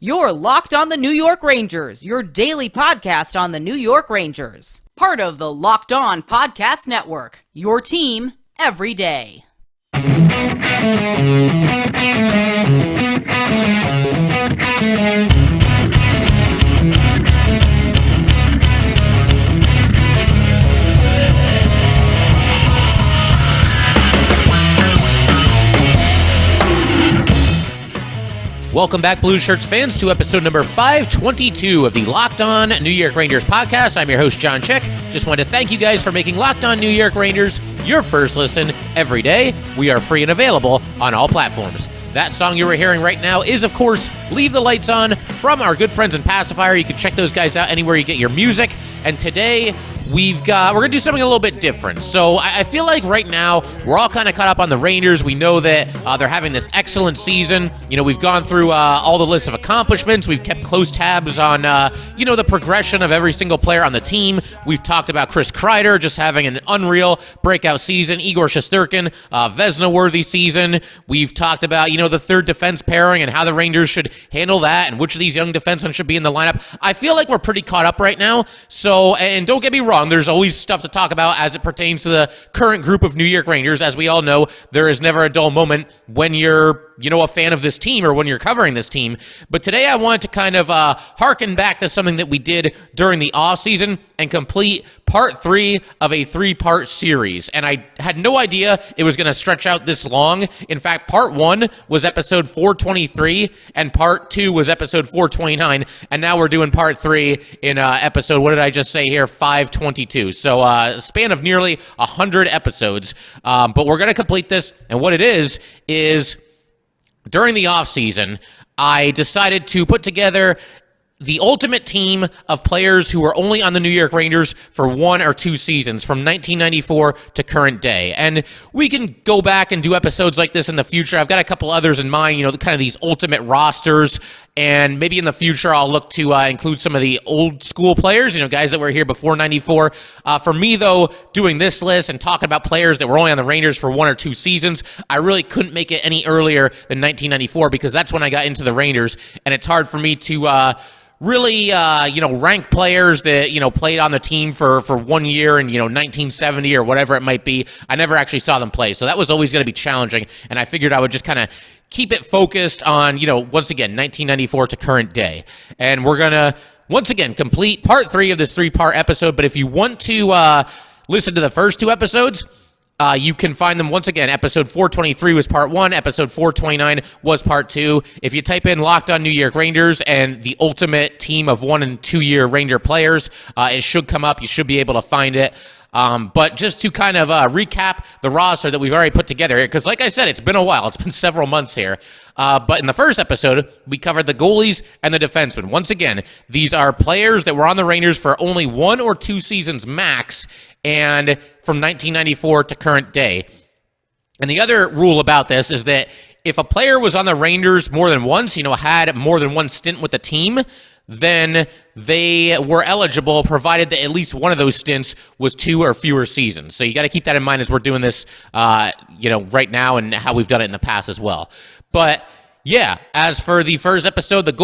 You're Locked on the New York Rangers, your daily podcast on the New York Rangers. Part of the Locked On Podcast Network, your team every day. Welcome back, Blue Shirts fans, to episode number 522 of the Locked On New York Rangers podcast. I'm your host, John Chick. Just wanted to thank you guys for making Locked On New York Rangers your first listen every day. We are free and available on all platforms. That song you were hearing right now is, of course, Leave the Lights On from our good friends in Passafire. You can check those guys out anywhere you get your music. And today, we're going to do something a little bit different. So I feel like right now, we're all kind of caught up on the Rangers. We know that they're having this excellent season. You know, we've gone through all the lists of accomplishments. We've kept close tabs on, the progression of every single player on the team. We've talked about Chris Kreider just having an unreal breakout season. Igor Shesterkin, Vezina-worthy season. We've talked about, the third defense pairing and how the Rangers should handle that and which of these young defensemen should be in the lineup. I feel like we're pretty caught up right now. So, and don't get me wrong, there's always stuff to talk about as it pertains to the current group of New York Rangers. As we all know, there is never a dull moment when you're, a fan of this team or when you're covering this team. But today I wanted to kind of harken back to something that we did during the offseason and complete part 3 of a 3-part series. And I had no idea it was going to stretch out this long. In fact, part 1 was episode 423 and part 2 was episode 429. And now we're doing part 3 in episode, what did I just say here? 522. So a span of nearly 100 episodes. But we're going to complete this. And what it is during the offseason, I decided to put together the ultimate team of players who were only on the New York Rangers for 1 or 2 seasons, from 1994 to current day. And we can go back and do episodes like this in the future. I've got a couple others in mind, kind of these ultimate rosters. And maybe in the future, I'll look to include some of the old school players, guys that were here before 94. For me, though, doing this list and talking about players that were only on the Rangers for 1 or 2 seasons, I really couldn't make it any earlier than 1994 because that's when I got into the Rangers. And it's hard for me to really, rank players that, played on the team for 1 year in, 1970 or whatever it might be. I never actually saw them play. So that was always going to be challenging. And I figured I would just kind of keep it focused on, once again, 1994 to current day. And we're going to, once again, complete part 3 of this 3-part episode. But if you want to listen to the first 2 episodes, you can find them once again. Episode 423 was part 1. Episode 429 was part 2. If you type in Locked On New York Rangers and the ultimate team of 1 and 2 year Ranger players, it should come up. You should be able to find it. But just to kind of recap the roster that we've already put together here, because like I said, it's been a while. It's been several months here. But in the first episode, we covered the goalies and the defensemen. Once again, these are players that were on the Rangers for only 1 or 2 seasons max, and from 1994 to current day. And the other rule about this is that if a player was on the Rangers more than once, had more than one stint with the team, then they were eligible, provided that at least one of those stints was 2 or fewer seasons. So you got to keep that in mind as we're doing this, right now and how we've done it in the past as well. But yeah, as for the first episode, the 2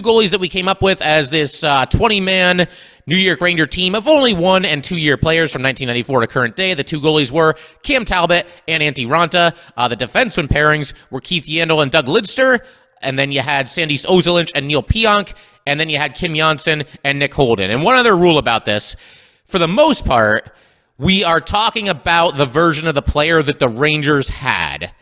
goalies that we came up with as this 20-man New York Ranger team of only 1 and 2 year players from 1994 to current day. The 2 goalies were Cam Talbot and Antti Raanta. The defenseman pairings were Keith Yandle and Doug Lidster. And then you had Sandis Ozolinsh and Neil Pionk. And then you had Kim Janssen and Nick Holden. And one other rule about this, for the most part, we are talking about the version of the player that the Rangers had.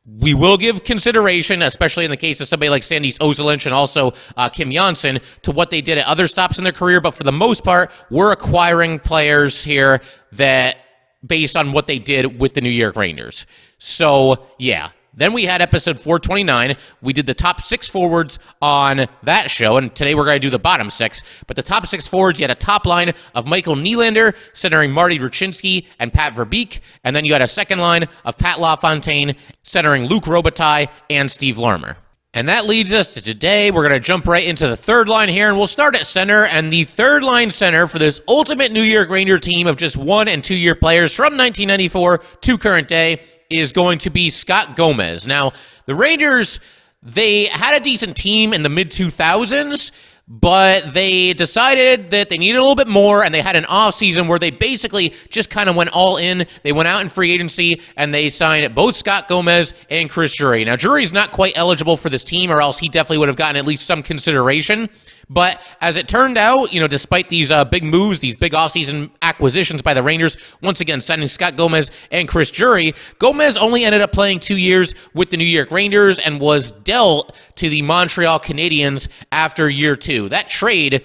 We will give consideration, especially in the case of somebody like Sandis Ozolinsh and also Kim Janssen, to what they did at other stops in their career. But for the most part, we're acquiring players here that based on what they did with the New York Rangers. So, yeah. Then we had episode 429. We did the top 6 forwards on that show, and today we're going to do the bottom 6. But the top 6 forwards, you had a top line of Michael Nylander, centering Marty Ruchinski and Pat Verbeek, and then you had a second line of Pat LaFontaine, centering Luc Robitaille and Steve Larmer. And that leads us to today. We're going to jump right into the third line here, and we'll start at center. And the third line center for this ultimate New York Ranger team of just 1 and 2 year players from 1994 to current day is going to be Scott Gomez. Now, the Rangers, they had a decent team in the mid-2000s, but they decided that they needed a little bit more, and they had an offseason where they basically just kind of went all in. They went out in free agency, and they signed both Scott Gomez and Chris Drury. Now, Drury's not quite eligible for this team, or else he definitely would have gotten at least some consideration. But as it turned out, despite these big moves, these big offseason acquisitions by the Rangers, once again signing Scott Gomez and Chris Drury, Gomez only ended up playing 2 years with the New York Rangers and was dealt to the Montreal Canadiens after year 2. That trade,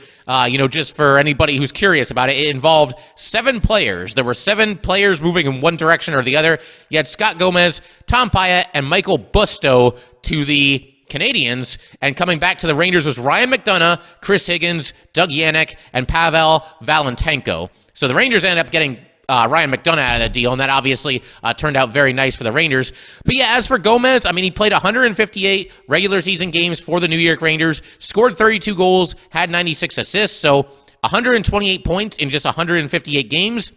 just for anybody who's curious about it, it involved 7 players. There were 7 players moving in one direction or the other. You had Scott Gomez, Tom Pyatt, and Michael Busto to the Canadians, and coming back to the Rangers was Ryan McDonough, Chris Higgins, Doug Yannick, and Pavel Valentenko. So the Rangers ended up getting Ryan McDonough out of that deal, and that obviously turned out very nice for the Rangers. But yeah, as for Gomez, he played 158 regular season games for the New York Rangers, scored 32 goals, had 96 assists, so 128 points in just 158 games.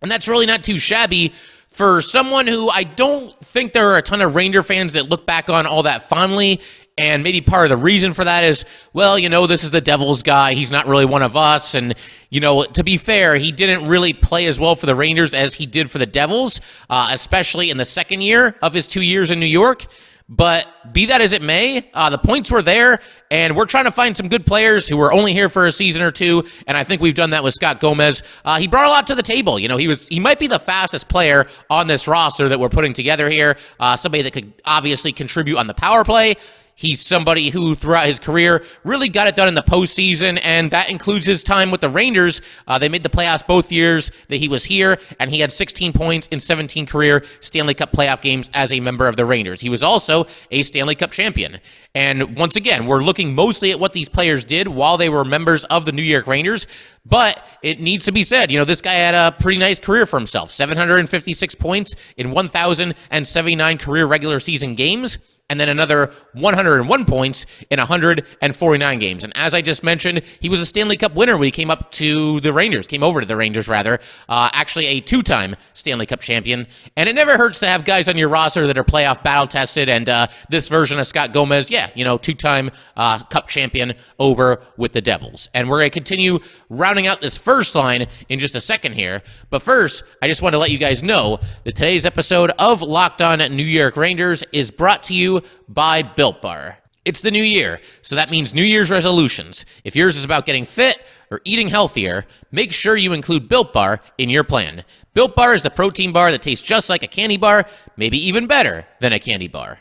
And that's really not too shabby for someone who I don't think there are a ton of Ranger fans that look back on all that fondly. And maybe part of the reason for that is, well, this is the Devils guy. He's not really one of us. And, to be fair, he didn't really play as well for the Rangers as he did for the Devils, especially in the second year of his 2 years in New York. But be that as it may, the points were there, and we're trying to find some good players who were only here for a season or two, and I think we've done that with Scott Gomez. He brought a lot to the table. He might be the fastest player on this roster that we're putting together here, somebody that could obviously contribute on the power play. He's somebody who, throughout his career, really got it done in the postseason, and that includes his time with the Rangers. They made the playoffs both years that he was here, and he had 16 points in 17 career Stanley Cup playoff games as a member of the Rangers. He was also a Stanley Cup champion. And once again, we're looking mostly at what these players did while they were members of the New York Rangers, but it needs to be said, this guy had a pretty nice career for himself. 756 points in 1,079 career regular season games, and then another 101 points in 149 games. And as I just mentioned, he was a Stanley Cup winner when he came over to the Rangers, actually a 2-time Stanley Cup champion. And it never hurts to have guys on your roster that are playoff battle-tested, and this version of Scott Gomez, 2-time Cup champion over with the Devils. And we're going to continue rounding out this first line in just a second here. But first, I just want to let you guys know that today's episode of Locked On New York Rangers is brought to you by Built Bar. It's the new year, so that means New Year's resolutions. If yours is about getting fit or eating healthier, make sure you include Built Bar in your plan. Built Bar is the protein bar that tastes just like a candy bar, maybe even better than a candy bar.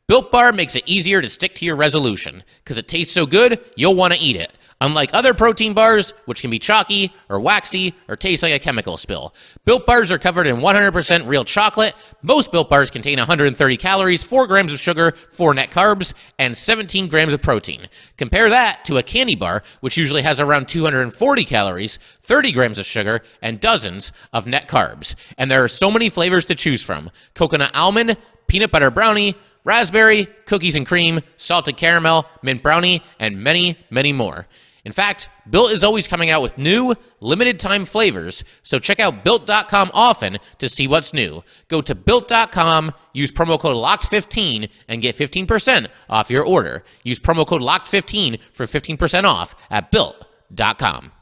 Built Bar makes it easier to stick to your resolution, because it tastes so good, you'll want to eat it. Unlike other protein bars, which can be chalky or waxy or taste like a chemical spill. Built Bars are covered in 100% real chocolate. Most Built Bars contain 130 calories, 4 grams of sugar, 4 net carbs, and 17 grams of protein. Compare that to a candy bar, which usually has around 240 calories, 30 grams of sugar, and dozens of net carbs. And there are so many flavors to choose from. Coconut almond, peanut butter brownie, raspberry, cookies and cream, salted caramel, mint brownie, and many, many more. In fact, Built is always coming out with new, limited-time flavors, so check out Built.com often to see what's new. Go to Built.com, use promo code LOCKED15, and get 15% off your order. Use promo code LOCKED15 for 15% off at Built.com.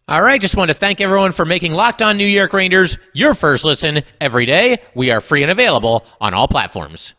All right, just want to thank everyone for making Locked On New York Rangers your first listen every day. We are free and available on all platforms.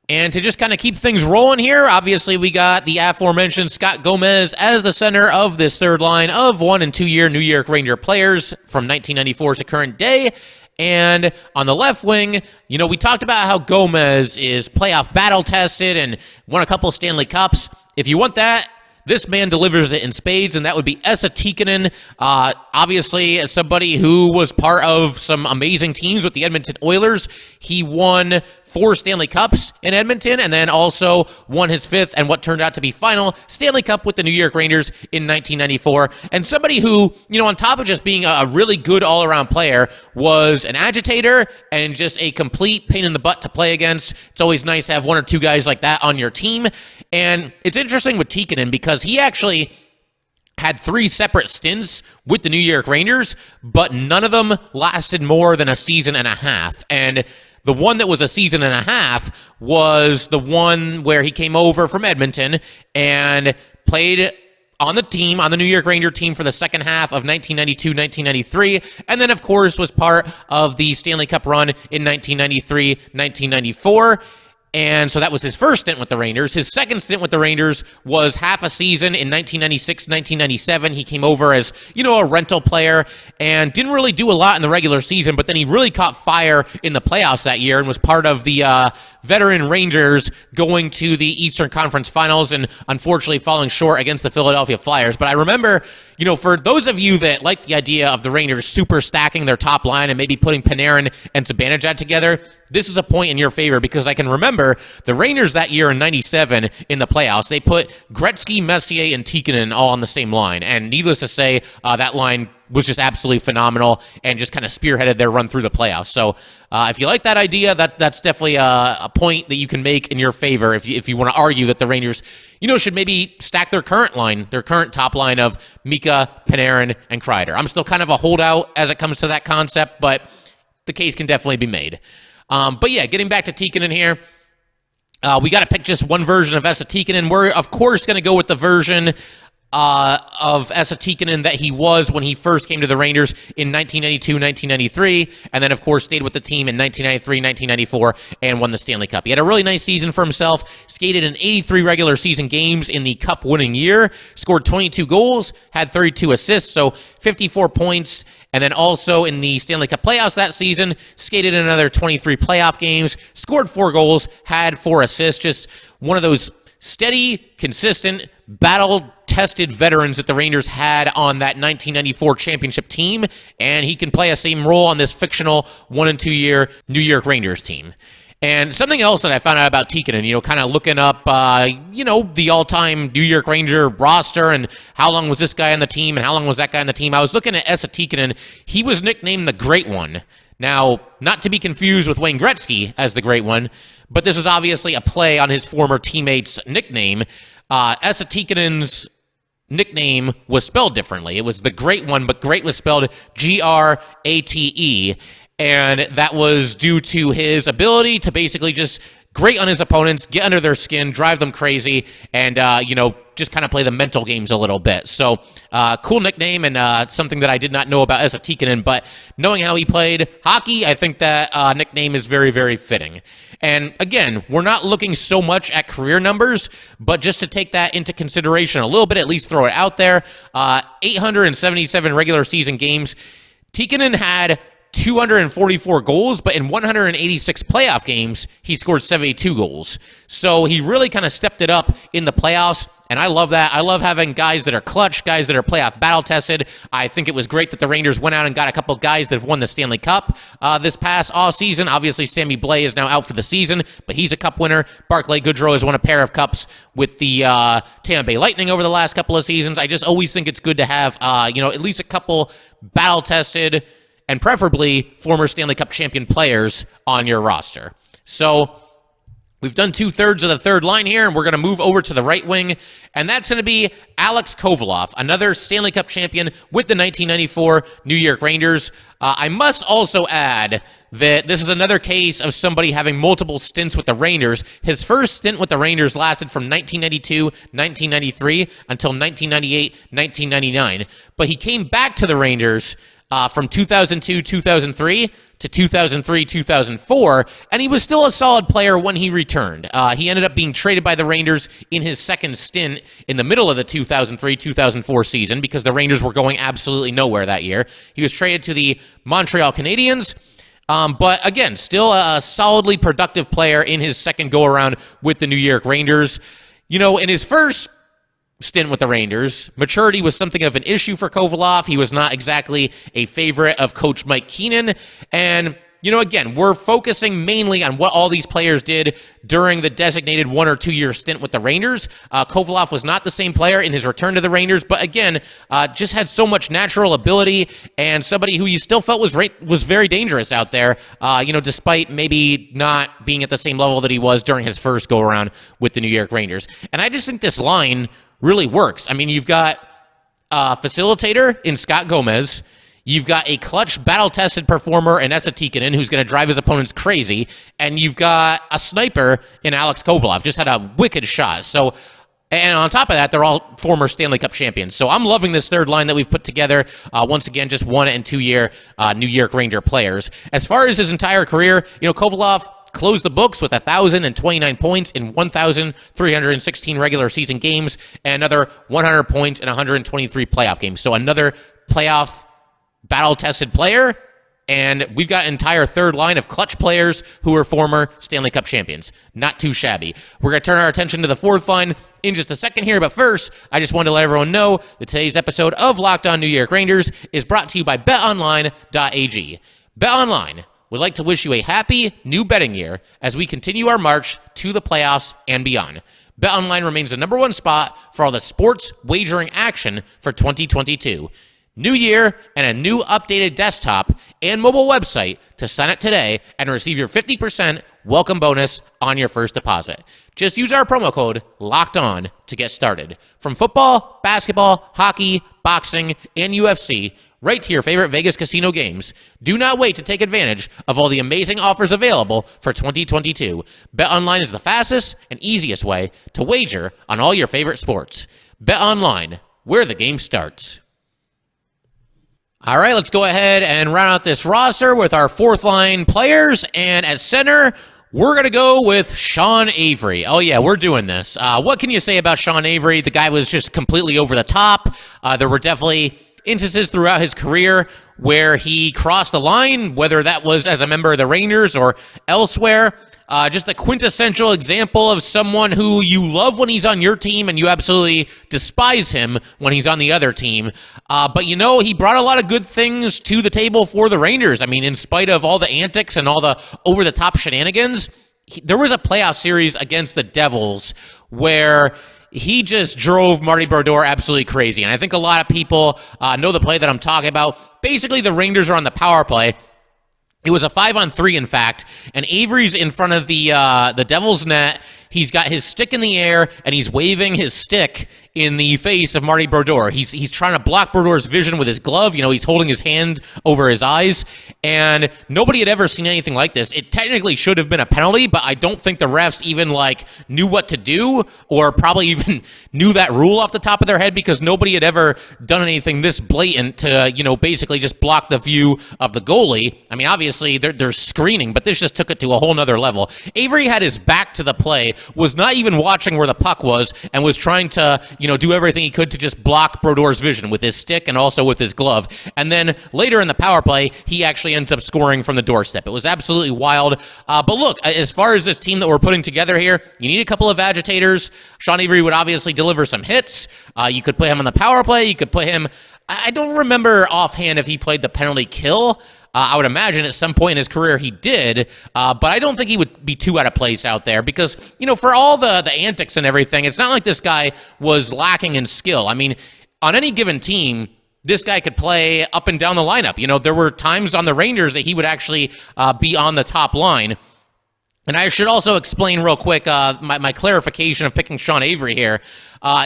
And to just kind of keep things rolling here, obviously we got the aforementioned Scott Gomez as the center of this third line of 1- and 2-year New York Ranger players from 1994 to current day. And on the left wing, we talked about how Gomez is playoff battle-tested and won a couple Stanley Cups. If you want that, this man delivers it in spades, and that would be Esa Tikkanen. Obviously, as somebody who was part of some amazing teams with the Edmonton Oilers, he won 4 Stanley Cups in Edmonton, and then also won his 5th and what turned out to be final Stanley Cup with the New York Rangers in 1994. And somebody who, on top of just being a really good all-around player, was an agitator and just a complete pain in the butt to play against. It's always nice to have 1 or 2 guys like that on your team. And it's interesting with Tikkanen because he actually had 3 separate stints with the New York Rangers, but none of them lasted more than a season and a half. And The one that was a season and a half was the one where he came over from Edmonton and played on the team, on the New York Ranger team for the second half of 1992-1993, and then, of course, was part of the Stanley Cup run in 1993-1994. And so that was his first stint with the Rangers. His second stint with the Rangers was half a season in 1996-1997. He came over as, a rental player and didn't really do a lot in the regular season, but then he really caught fire in the playoffs that year and was part of the veteran Rangers going to the Eastern Conference Finals and unfortunately falling short against the Philadelphia Flyers. But I remember, for those of you that like the idea of the Rangers super stacking their top line and maybe putting Panarin and Zibanejad together, this is a point in your favor because I can remember the Rangers that year in 97 in the playoffs, they put Gretzky, Messier, and Tikkanen all on the same line. And needless to say, that line was just absolutely phenomenal and just kind of spearheaded their run through the playoffs. So if you like that idea, that's definitely a point that you can make in your favor if you want to argue that the Rangers, should maybe stack their current top line of Mika, Panarin, and Kreider. I'm still kind of a holdout as it comes to that concept, but the case can definitely be made. But yeah, getting back to Tikkanen here, we got to pick just one version of Esa Tikkanen. We're, of course, going to go with the version of Esa Tikkanen that he was when he first came to the Rangers in 1992-1993, and then, of course, stayed with the team in 1993-1994 and won the Stanley Cup. He had a really nice season for himself, skated in 83 regular season games in the Cup-winning year, scored 22 goals, had 32 assists, so 54 points, and then also in the Stanley Cup playoffs that season, skated in another 23 playoff games, scored 4 goals, had 4 assists, just one of those steady, consistent, battle-tested veterans that the Rangers had on that 1994 championship team, and he can play a same role on this fictional 1- and 2-year New York Rangers team. And something else that I found out about Tikkanen, kind of looking up, the all-time New York Ranger roster and how long was this guy on the team and how long was that guy on the team. I was looking at Esa Tikkanen. He was nicknamed the Great One. Now, not to be confused with Wayne Gretzky as the Great One, but this is obviously a play on his former teammate's nickname. Esa Tikkanen's nickname was spelled differently. It was the Great One, but Great was spelled Grate, and that was due to his ability to basically just grate on his opponents, get under their skin, drive them crazy, and, just kind of play the mental games a little bit. So, cool nickname and something that I did not know about Esa Tikkanen, but knowing how he played hockey, I think that nickname is very, very fitting. And again, we're not looking so much at career numbers, but just to take that into consideration a little bit, at least throw it out there, 877 regular season games. Tikkanen had 244 goals, but in 186 playoff games, he scored 72 goals. So he really kind of stepped it up in the playoffs, and I love that. I love having guys that are clutch, guys that are playoff battle-tested. I think it was great that the Rangers went out and got a couple guys that have won the Stanley Cup this past offseason. Obviously, Sammy Blais is now out for the season, but he's a Cup winner. Barclay Goodrow has won a pair of Cups with the Tampa Bay Lightning over the last couple of seasons. I just always think it's good to have, at least a couple battle-tested and preferably former Stanley Cup champion players on your roster. So we've done 2/3 of the third line here, and we're going to move over to the right wing, and that's going to be Alex Kovalov, another Stanley Cup champion with the 1994 New York Rangers. I must also add that this is another case of somebody having multiple stints with the Rangers. His first stint with the Rangers lasted from 1992-1993 until 1998-1999, but he came back to the Rangers from 2002-2003 to 2003-2004, and he was still a solid player when he returned. He ended up being traded by the Rangers in his second stint in the middle of the 2003-2004 season because the Rangers were going absolutely nowhere that year. He was traded to the Montreal Canadiens, but again, still a solidly productive player in his second go-around with the New York Rangers. In his first stint with the Rangers, maturity was something of an issue for Kovalov. He was not exactly a favorite of Coach Mike Keenan. And, again, we're focusing mainly on what all these players did during the designated 1 or 2 year stint with the Rangers. Kovalov was not the same player in his return to the Rangers, but again, just had so much natural ability and somebody who you still felt was very dangerous out there, despite maybe not being at the same level that he was during his first go-around with the New York Rangers. And I just think this line really works. I mean, you've got a facilitator in Scott Gomez. You've got a clutch, battle-tested performer in Esa Tikkanen who's going to drive his opponents crazy, and you've got a sniper in Alex Kovalov, just had a wicked shot. So, and on top of that, they're all former Stanley Cup champions. So I'm loving this third line that we've put together. Once again, just 1 and 2 year New York Ranger players. As far as his entire career, Kovalov closed the books with 1,029 points in 1,316 regular season games and another 100 points in 123 playoff games. So another playoff battle-tested player. And we've got an entire third line of clutch players who are former Stanley Cup champions. Not too shabby. We're going to turn our attention to the fourth line in just a second here, but first, I just wanted to let everyone know that today's episode of Locked On New York Rangers is brought to you by BetOnline.ag. BetOnline would like to wish you a happy new betting year as we continue our march to the playoffs and beyond. BetOnline remains the number one spot for all the sports wagering action for 2022. New year and a new updated desktop and mobile website to sign up today and receive your 50% welcome bonus on your first deposit. Just use our promo code LOCKEDON to get started. From football, basketball, hockey, boxing, and UFC, right to your favorite Vegas casino games. Do not wait to take advantage of all the amazing offers available for 2022. BetOnline is the fastest and easiest way to wager on all your favorite sports. BetOnline, where the game starts. All right, let's go ahead and round out this roster with our fourth line players. And at center, we're going to go with Sean Avery. Oh, yeah, we're doing this. What can you say about Sean Avery? The guy was just completely over the top. There were definitely instances throughout his career where he crossed the line, whether that was as a member of the Rangers or elsewhere. Just the quintessential example of someone who you love when he's on your team and you absolutely despise him when he's on the other team. But he brought a lot of good things to the table for the Rangers. I mean, in spite of all the antics and all the over-the-top shenanigans, there was a playoff series against the Devils where he just drove Marty Brodeur absolutely crazy. And I think a lot of people know the play that I'm talking about. Basically, the Rangers are on the power play. It was a 5-on-3, in fact, and Avery's in front of the Devils' net. He's got his stick in the air, and he's waving his stick in the face of Marty Brodeur. He's trying to block Brodeur's vision with his glove. He's holding his hand over his eyes, and nobody had ever seen anything like this. It technically should have been a penalty, but I don't think the refs even, knew what to do or probably even knew that rule off the top of their head because nobody had ever done anything this blatant to, basically just block the view of the goalie. I mean, obviously, they're screening, but this just took it to a whole nother level. Avery had his back to the play, was not even watching where the puck was, and was trying to, do everything he could to just block Brodeur's vision with his stick and also with his glove. And then later in the power play, he actually ends up scoring from the doorstep. It was absolutely wild. But look, as far as this team that we're putting together here, you need a couple of agitators. Sean Avery would obviously deliver some hits. You could put him on the power play. You could put him... I don't remember offhand if he played the penalty kill. I would imagine at some point in his career he did, but I don't think he would be too out of place out there because, for all the antics and everything, it's not like this guy was lacking in skill. I mean, on any given team, this guy could play up and down the lineup. There were times on the Rangers that he would actually be on the top line. And I should also explain real quick my clarification of picking Sean Avery here.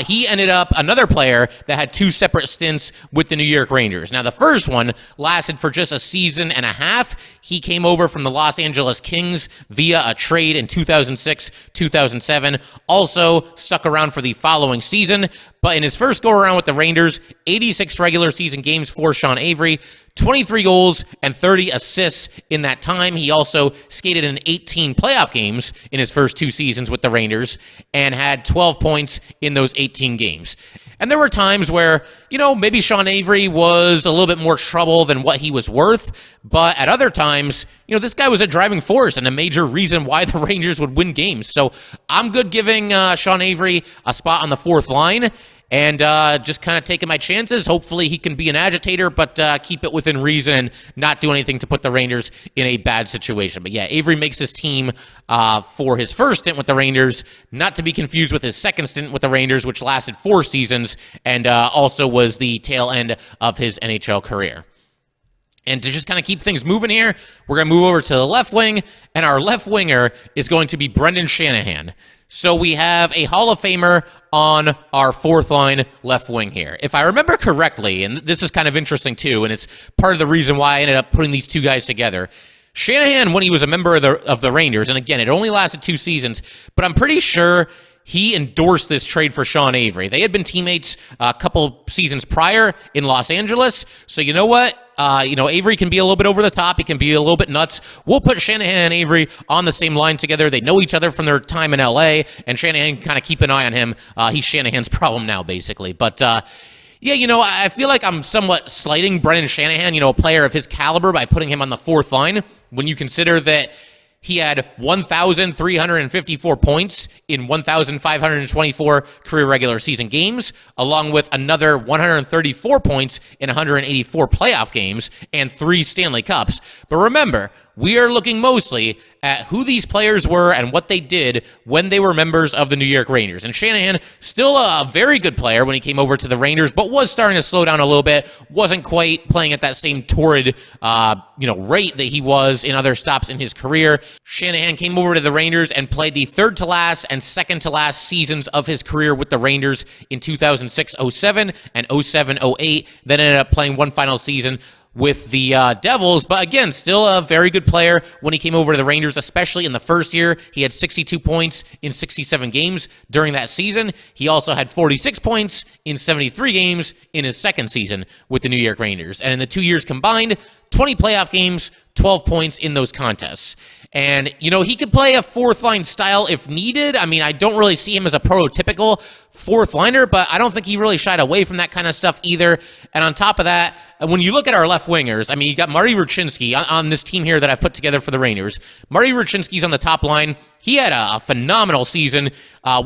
He ended up another player that had two separate stints with the New York Rangers. Now, the first one lasted for just a season and a half. He came over from the Los Angeles Kings via a trade in 2006-2007. Also stuck around for the following season. But in his first go-around with the Rangers, 86 regular season games for Sean Avery, 23 goals and 30 assists in that time. He also skated in 18 playoff games in his first two seasons with the Rangers and had 12 points in those 18 games. And there were times where, maybe Sean Avery was a little bit more trouble than what he was worth. But at other times, this guy was a driving force and a major reason why the Rangers would win games. So I'm good giving Sean Avery a spot on the fourth line. And just kind of taking my chances. Hopefully he can be an agitator, but keep it within reason and not do anything to put the Rangers in a bad situation. But yeah, Avery makes his team for his first stint with the Rangers, not to be confused with his second stint with the Rangers, which lasted 4 seasons and also was the tail end of his NHL career. And to just kind of keep things moving here, we're going to move over to the left wing, and our left winger is going to be Brennan Shanahan. So we have a Hall of Famer on our fourth line left wing here. If I remember correctly, and this is kind of interesting too, and it's part of the reason why I ended up putting these two guys together. Shanahan, when he was a member of the Rangers, and again, it only lasted 2 seasons, but I'm pretty sure he endorsed this trade for Sean Avery. They had been teammates a couple seasons prior in Los Angeles. So you know what? Avery can be a little bit over the top. He can be a little bit nuts. We'll put Shanahan and Avery on the same line together. They know each other from their time in LA, and Shanahan can kind of keep an eye on him. He's Shanahan's problem now, basically. But I feel like I'm somewhat slighting Brennan Shanahan, a player of his caliber, by putting him on the fourth line when you consider that he had 1,354 points in 1,524 career regular season games, along with another 134 points in 184 playoff games and 3 Stanley Cups. But remember, we are looking mostly at who these players were and what they did when they were members of the New York Rangers. And Shanahan, still a very good player when he came over to the Rangers, but was starting to slow down a little bit, wasn't quite playing at that same torrid rate that he was in other stops in his career. Shanahan came over to the Rangers and played the third to last and second to last seasons of his career with the Rangers in 2006-07 and 07-08, then ended up playing one final season with the Devils, but again, still a very good player when he came over to the Rangers, especially in the first year. He had 62 points in 67 games during that season. He also had 46 points in 73 games in his second season with the New York Rangers. And in the 2 years combined, 20 playoff games, 12 points in those contests. And, he could play a fourth-line style if needed. I mean, I don't really see him as a prototypical fourth-liner, but I don't think he really shied away from that kind of stuff either. And on top of that, when you look at our left wingers, I mean, you got Marty Ruchinski on this team here that I've put together for the Rangers. Marty Ruchinski's on the top line. He had a phenomenal season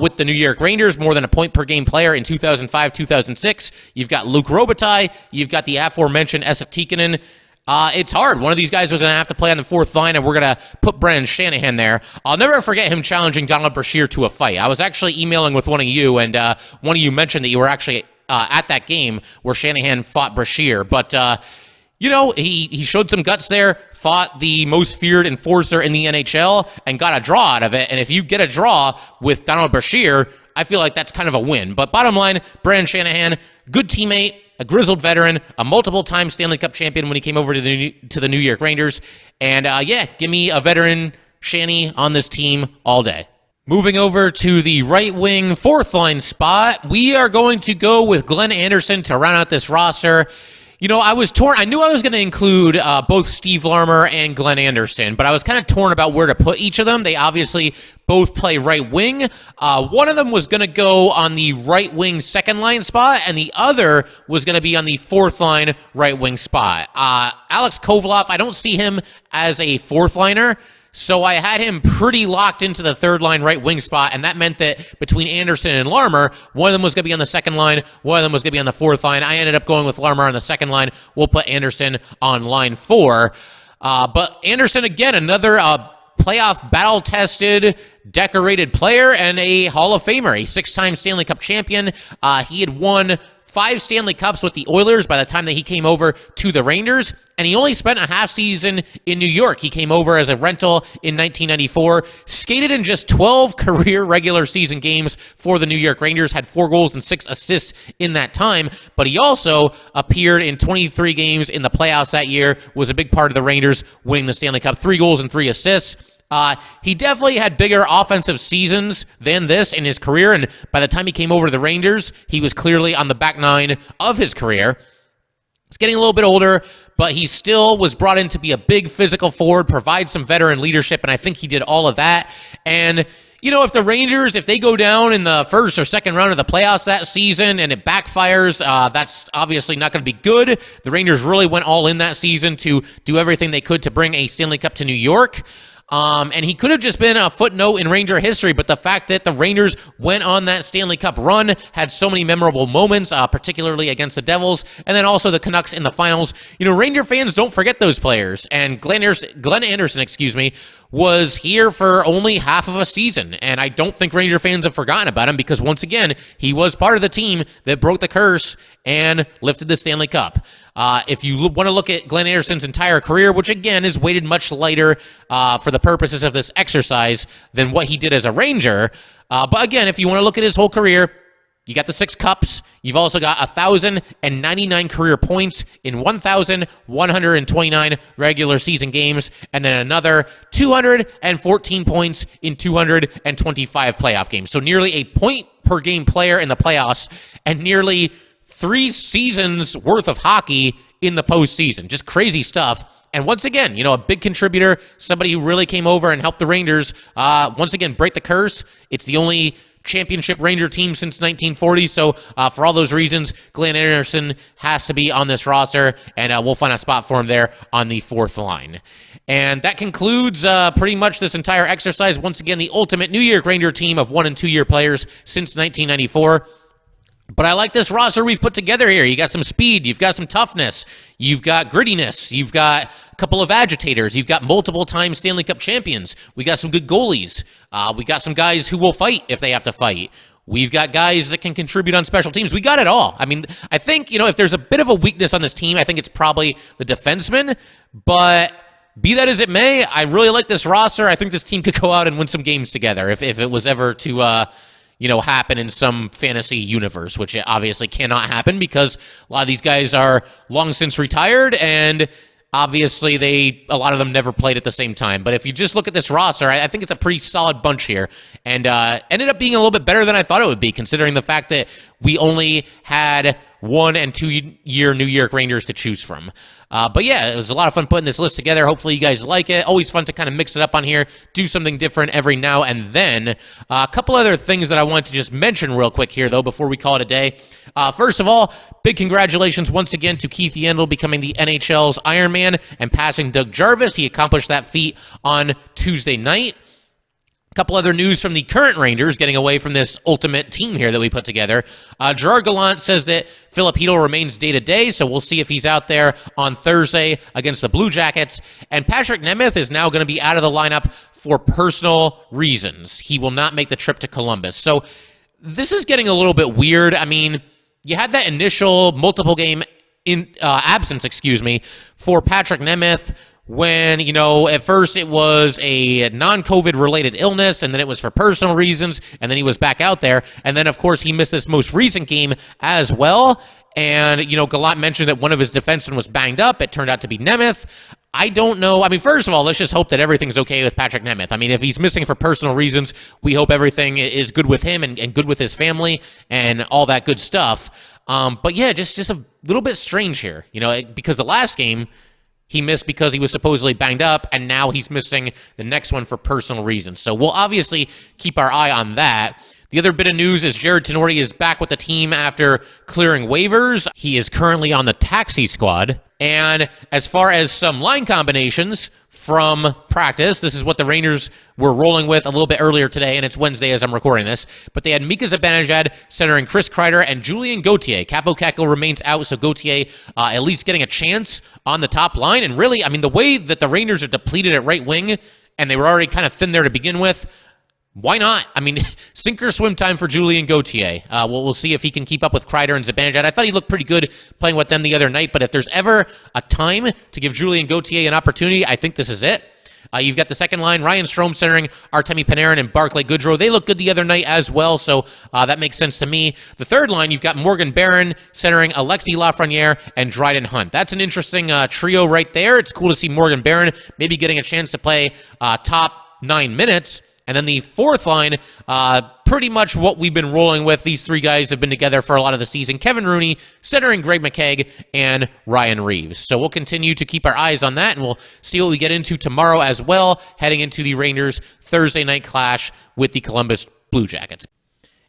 with the New York Rangers, more than a point per game player in 2005-2006. You've got Luke Robitaille. You've got the aforementioned Esa Tikkanen. It's hard. One of these guys was going to have to play on the fourth line, and we're going to put Brennan Shanahan there. I'll never forget him challenging Donald Brashear to a fight. I was actually emailing with one of you, and one of you mentioned that you were actually at that game where Shanahan fought Brashear. But, he showed some guts there, fought the most feared enforcer in the NHL, and got a draw out of it. And if you get a draw with Donald Brashear, I feel like that's kind of a win. But bottom line, Brennan Shanahan, good teammate, a grizzled veteran, a multiple-time Stanley Cup champion when he came over to the New York Rangers. And, give me a veteran Shanny on this team all day. Moving over to the right wing fourth line spot, we are going to go with Glenn Anderson to round out this roster. I was torn. I knew I was going to include both Steve Larmer and Glenn Anderson, but I was kind of torn about where to put each of them. They obviously both play right wing. One of them was going to go on the right wing second line spot, and the other was going to be on the fourth line right wing spot. Alex Kovalov, I don't see him as a fourth liner. So I had him pretty locked into the third line right wing spot, and that meant that between Anderson and Larmer, one of them was going to be on the second line, one of them was going to be on the fourth line. I ended up going with Larmer on the second line. We'll put Anderson on line 4. But Anderson, again, another playoff battle-tested, decorated player and a Hall of Famer, a 6-time Stanley Cup champion. He had won 5 Stanley Cups with the Oilers by the time that he came over to the Rangers, and he only spent a half season in New York. He came over as a rental in 1994, skated in just 12 career regular season games for the New York Rangers, had 4 goals and 6 assists in that time, but he also appeared in 23 games in the playoffs that year, was a big part of the Rangers winning the Stanley Cup, 3 goals and 3 assists. He definitely had bigger offensive seasons than this in his career, and by the time he came over to the Rangers, he was clearly on the back 9 of his career. He's getting a little bit older, but he still was brought in to be a big physical forward, provide some veteran leadership, and I think he did all of that. And if the Rangers, if they go down in the first or second round of the playoffs that season and it backfires, that's obviously not going to be good. The Rangers really went all in that season to do everything they could to bring a Stanley Cup to New York. And he could have just been a footnote in Ranger history, but the fact that the Rangers went on that Stanley Cup run, had so many memorable moments, particularly against the Devils, and then also the Canucks in the finals. Ranger fans don't forget those players, and Glenn Anderson, was here for only half of a season, and I don't think Ranger fans have forgotten about him because, once again, he was part of the team that broke the curse and lifted the Stanley Cup. If you want to look at Glenn Anderson's entire career, which again is weighted much lighter for the purposes of this exercise than what he did as a Ranger, but again, if you want to look at his whole career, you got the 6 cups. You've also got 1,099 career points in 1,129 regular season games, and then another 214 points in 225 playoff games. So nearly a point per game player in the playoffs, and nearly 3 seasons worth of hockey in the postseason. Just crazy stuff. And once again, a big contributor, somebody who really came over and helped the Rangers once again break the curse. It's the only championship Ranger team since 1940. So for all those reasons, Glenn Anderson has to be on this roster, and we'll find a spot for him there on the 4th line. And that concludes pretty much this entire exercise. Once again, the ultimate New York Ranger team of 1- and 2-year players since 1994. But I like this roster we've put together here. You got some speed, you've got some toughness, you've got grittiness, you've got a couple of agitators, you've got multiple-time Stanley Cup champions, we got some good goalies, we got some guys who will fight if they have to fight. We've got guys that can contribute on special teams. We got it all. I mean, I think, if there's a bit of a weakness on this team, I think it's probably the defensemen, but be that as it may, I really like this roster. I think this team could go out and win some games together if it was ever to happen in some fantasy universe, which it obviously cannot happen because a lot of these guys are long since retired, and obviously a lot of them never played at the same time. But if you just look at this roster, I think it's a pretty solid bunch here, and ended up being a little bit better than I thought it would be, considering the fact that we only had 1- and 2-year New York Rangers to choose from. But yeah, it was a lot of fun putting this list together. Hopefully you guys like it. Always fun to kind of mix it up on here, do something different every now and then. A couple other things that I wanted to just mention real quick here, though, before we call it a day. First of all, big congratulations once again to Keith Yandel becoming the NHL's Iron Man and passing Doug Jarvis. He accomplished that feat on Tuesday night. Couple other news from the current Rangers, getting away from this ultimate team here that we put together. Gerard Gallant says that Philip Hedl remains day-to-day, so we'll see if he's out there on Thursday against the Blue Jackets. And Patrick Nemeth is now going to be out of the lineup for personal reasons. He will not make the trip to Columbus. So this is getting a little bit weird. I mean, you had that initial multiple-game absence, for Patrick Nemeth, when, at first it was a non-COVID related illness, and then it was for personal reasons, and then he was back out there, and then, of course, he missed this most recent game as well, and, Gallant mentioned that one of his defensemen was banged up. It turned out to be Nemeth. I don't know. I mean, first of all, let's just hope that everything's okay with Patrick Nemeth. I mean, if he's missing for personal reasons, we hope everything is good with him and good with his family and all that good stuff. But yeah, just a little bit strange here, because the last game, he missed because he was supposedly banged up, and now he's missing the next one for personal reasons. So we'll obviously keep our eye on that. The other bit of news is Jared Tenori is back with the team after clearing waivers. He is currently on the taxi squad. And as far as some line combinations from practice, this is what the Rangers were rolling with a little bit earlier today, and it's Wednesday as I'm recording this. But they had Mika Zibanejad centering Chris Kreider and Julien Gauthier. Capo Caco remains out, so Gauthier at least getting a chance on the top line. And really, I mean, the way that the Rangers are depleted at right wing, and they were already kind of thin there to begin with, why not? I mean, sink or swim time for Julien Gauthier. We'll see if he can keep up with Kreider and Zibanejad. I thought he looked pretty good playing with them the other night, but if there's ever a time to give Julien Gauthier an opportunity, I think this is it. You've got the second line, Ryan Strome centering Artemi Panarin and Barclay Goodrow. They look good the other night as well, so that makes sense to me. The third line, you've got Morgan Barron centering Alexis Lafreniere and Dryden Hunt. That's an interesting trio right there. It's cool to see Morgan Barron maybe getting a chance to play top 9 minutes. And then the fourth line, pretty much what we've been rolling with. These three guys have been together for a lot of the season. Kevin Rooney, centering Greg McKegg, and Ryan Reeves. So we'll continue to keep our eyes on that, and we'll see what we get into tomorrow as well, heading into the Rangers' Thursday night clash with the Columbus Blue Jackets.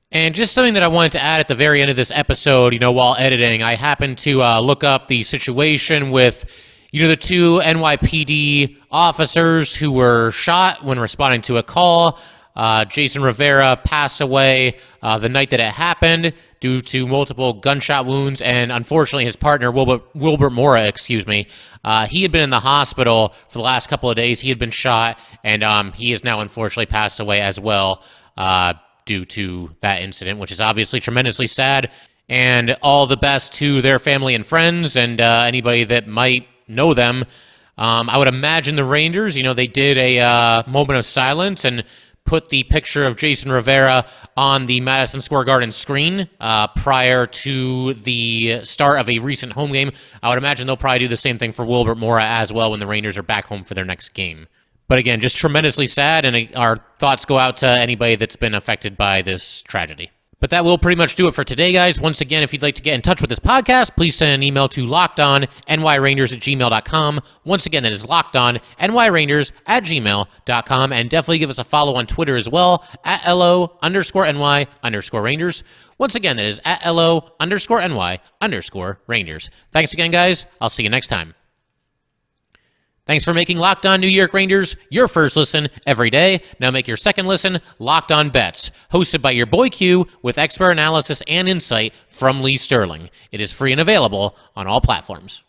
And just something that I wanted to add at the very end of this episode, while editing, I happened to look up the situation with the 2 NYPD officers who were shot when responding to a call. Jason Rivera passed away the night that it happened due to multiple gunshot wounds, and unfortunately his partner, Wilbert Mora, he had been in the hospital for the last couple of days. He had been shot, and he has now unfortunately passed away as well due to that incident, which is obviously tremendously sad. And all the best to their family and friends and anybody that might know them. I would imagine the Rangers, they did a moment of silence and put the picture of Jason Rivera on the Madison Square Garden screen prior to the start of a recent home game. I would imagine they'll probably do the same thing for Wilbert Mora as well when the Rangers are back home for their next game. But again, just tremendously sad, and our thoughts go out to anybody that's been affected by this tragedy. But that will pretty much do it for today, guys. Once again, if you'd like to get in touch with this podcast, please send an email to lockedonnyrangers@gmail.com. Once again, that is lockedonnyrangers@gmail.com. And definitely give us a follow on Twitter as well, @LO_NY_Rangers. Once again, that is @LO_NY_Rangers. Thanks again, guys. I'll see you next time. Thanks for making Locked On New York Rangers your first listen every day. Now make your second listen Locked On Bets, hosted by your boy Q with expert analysis and insight from Lee Sterling. It is free and available on all platforms.